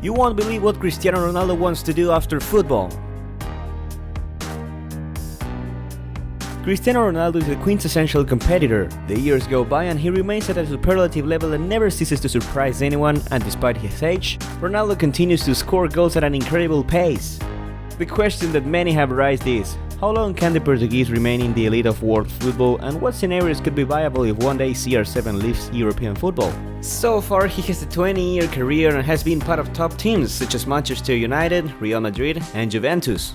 You won't believe what Cristiano Ronaldo wants to do after football. Cristiano Ronaldo is a quintessential competitor. The years go by and he remains at a superlative level and never ceases to surprise anyone, and despite his age, Ronaldo continues to score goals at an incredible pace. The question that many have raised is, how long can the Portuguese remain in the elite of world football, and what scenarios could be viable if one day CR7 leaves European football? So far, he has a 20-year career and has been part of top teams such as Manchester United, Real Madrid and Juventus.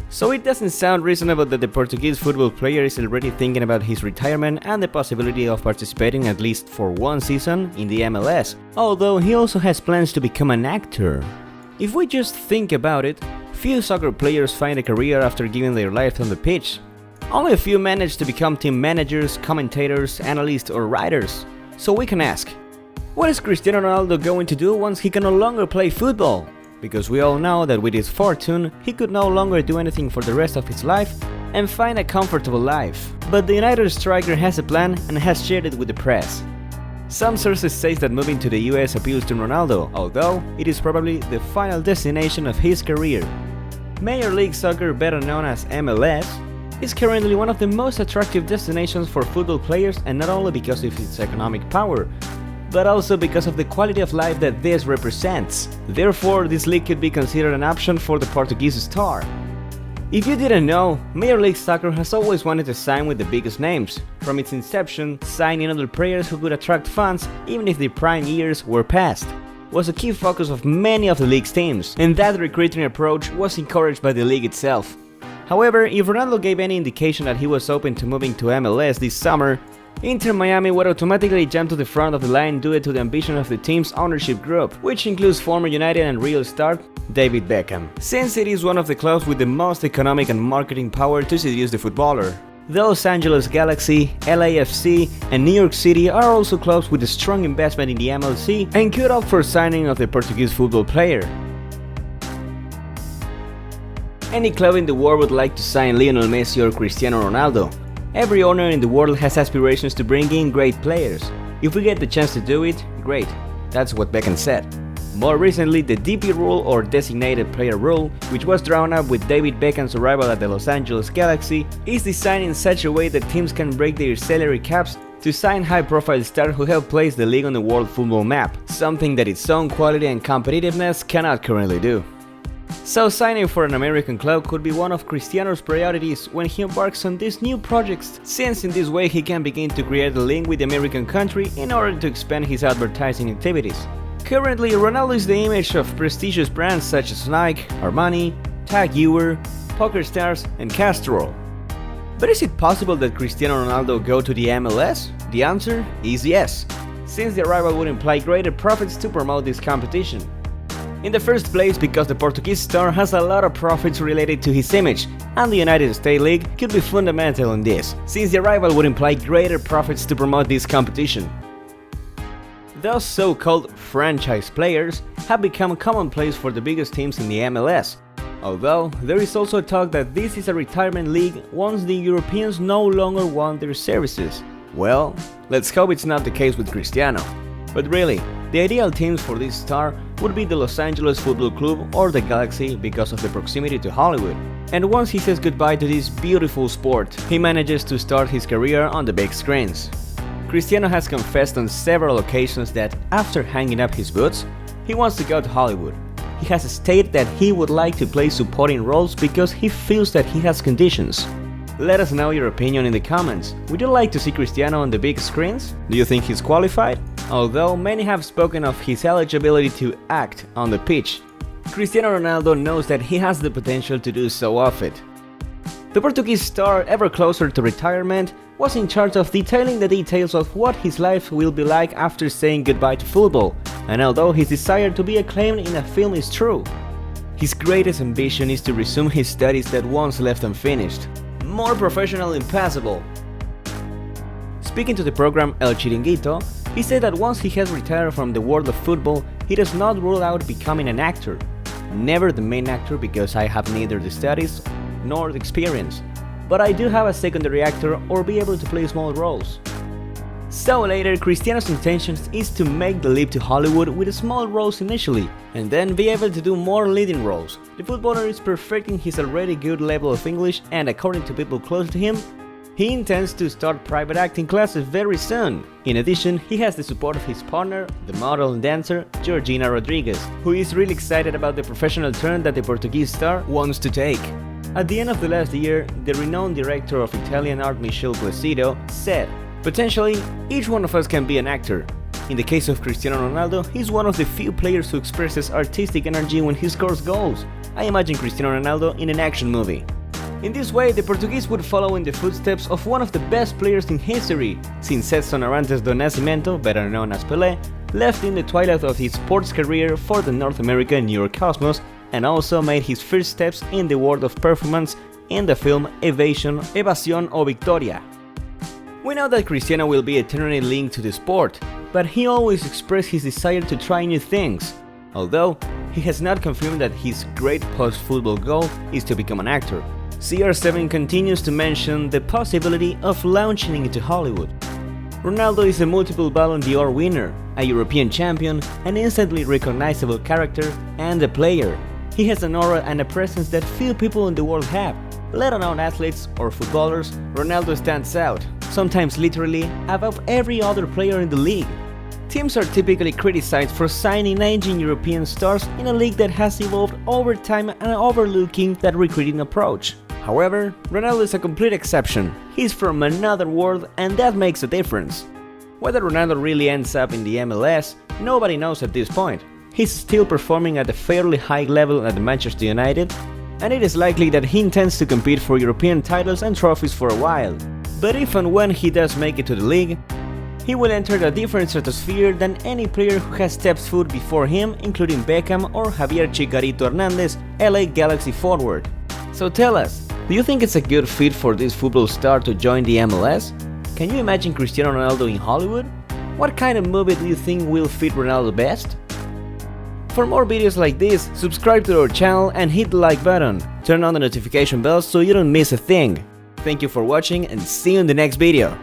So it doesn't sound reasonable that the Portuguese football player is already thinking about his retirement and the possibility of participating at least for one season in the MLS, although he also has plans to become an actor. If we just think about it, few soccer players find a career after giving their life on the pitch. Only a few manage to become team managers, commentators, analysts or writers. So we can ask, what is Cristiano Ronaldo going to do once he can no longer play football? Because we all know that with his fortune, he could no longer do anything for the rest of his life and find a comfortable life. But the United striker has a plan and has shared it with the press. Some sources say that moving to the US appeals to Ronaldo, although it is probably the final destination of his career. Major League Soccer, better known as MLS, is currently one of the most attractive destinations for football players, and not only because of its economic power, but also because of the quality of life that this represents. Therefore, this league could be considered an option for the Portuguese star. If you didn't know, Major League Soccer has always wanted to sign with the biggest names. From its inception, signing other players who could attract fans even if their prime years were past was a key focus of many of the league's teams, and that recruiting approach was encouraged by the league itself. However, if Ronaldo gave any indication that he was open to moving to MLS this summer, Inter Miami would automatically jump to the front of the line due to the ambition of the team's ownership group, which includes former United and Real star David Beckham, since it is one of the clubs with the most economic and marketing power to seduce the footballer. The Los Angeles Galaxy, LAFC and New York City are also clubs with a strong investment in the MLC and could opt for signing of the Portuguese football player. Any club in the world would like to sign Lionel Messi or Cristiano Ronaldo. Every owner in the world has aspirations to bring in great players. If we get the chance to do it, great. That's what Beckham said. More recently, the DP rule, or designated player rule, which was drawn up with David Beckham's arrival at the Los Angeles Galaxy, is designed in such a way that teams can break their salary caps to sign high-profile stars who help place the league on the world football map, something that its own quality and competitiveness cannot currently do. So signing for an American club could be one of Cristiano's priorities when he embarks on these new projects, since in this way he can begin to create a link with the American country in order to expand his advertising activities. Currently, Ronaldo is the image of prestigious brands such as Nike, Armani, Tag Heuer, PokerStars and Castrol. But is it possible that Cristiano Ronaldo go to the MLS? The answer is yes, since the arrival would imply greater profits to promote this competition. In the first place, because the Portuguese star has a lot of profits related to his image, and the United States League could be fundamental in this, since the arrival would imply greater profits to promote this competition. Those so-called franchise players have become commonplace for the biggest teams in the MLS, although there is also talk that this is a retirement league once the Europeans no longer want their services. Well, let's hope it's not the case with Cristiano. But really, the ideal teams for this star would be the Los Angeles Football Club or the Galaxy because of the proximity to Hollywood. And once he says goodbye to this beautiful sport, he manages to start his career on the big screens. Cristiano has confessed on several occasions that after hanging up his boots, he wants to go to Hollywood. He has stated that he would like to play supporting roles because he feels that he has conditions. Let us know your opinion in the comments. Would you like to see Cristiano on the big screens? Do you think he's qualified? Although many have spoken of his eligibility to act on the pitch, Cristiano Ronaldo knows that he has the potential to do so of it. The Portuguese star, ever closer to retirement, was in charge of detailing the details of what his life will be like after saying goodbye to football, and although his desire to be acclaimed in a film is true, his greatest ambition is to resume his studies that once left unfinished. More professional impossible. Speaking to the program El Chiringuito, he said that once he has retired from the world of football, he does not rule out becoming an actor. Never the main actor because I have neither the studies nor the experience, but I do have a secondary actor or be able to play small roles. So later, Cristiano's intention is to make the leap to Hollywood with small roles initially, and then be able to do more leading roles. The footballer is perfecting his already good level of English, and according to people close to him, he intends to start private acting classes very soon. In addition, he has the support of his partner, the model and dancer Georgina Rodriguez, who is really excited about the professional turn that the Portuguese star wants to take. At the end of the last year, the renowned director of Italian art Michel Placido said, "Potentially, each one of us can be an actor." In the case of Cristiano Ronaldo, he's one of the few players who expresses artistic energy when he scores goals. I imagine Cristiano Ronaldo in an action movie. In this way, the Portuguese would follow in the footsteps of one of the best players in history, since Edson Arantes do Nascimento, better known as Pelé, left in the twilight of his sports career for the North American New York Cosmos, and also made his first steps in the world of performance in the film Evasión o Victoria. We know that Cristiano will be eternally linked to the sport, but he always expressed his desire to try new things, although he has not confirmed that his great post-football goal is to become an actor. CR7 continues to mention the possibility of launching into Hollywood. Ronaldo is a multiple Ballon d'Or winner, a European champion, an instantly recognizable character, and a player. He has an aura and a presence that few people in the world have. Let alone athletes or footballers, Ronaldo stands out, sometimes literally above every other player in the league. Teams are typically criticized for signing aging European stars in a league that has evolved over time and overlooking that recruiting approach. However, Ronaldo is a complete exception. He's from another world, and that makes a difference. Whether Ronaldo really ends up in the MLS, nobody knows at this point. He's still performing at a fairly high level at Manchester United, and it is likely that he intends to compete for European titles and trophies for a while. But if and when he does make it to the league, he will enter a different stratosphere than any player who has stepped foot before him, including Beckham or Javier Chicharito Hernandez, LA Galaxy forward. So tell us, do you think it's a good fit for this football star to join the MLS? Can you imagine Cristiano Ronaldo in Hollywood? What kind of movie do you think will fit Ronaldo best? For more videos like this, subscribe to our channel and hit the like button. Turn on the notification bell so you don't miss a thing. Thank you for watching and see you in the next video.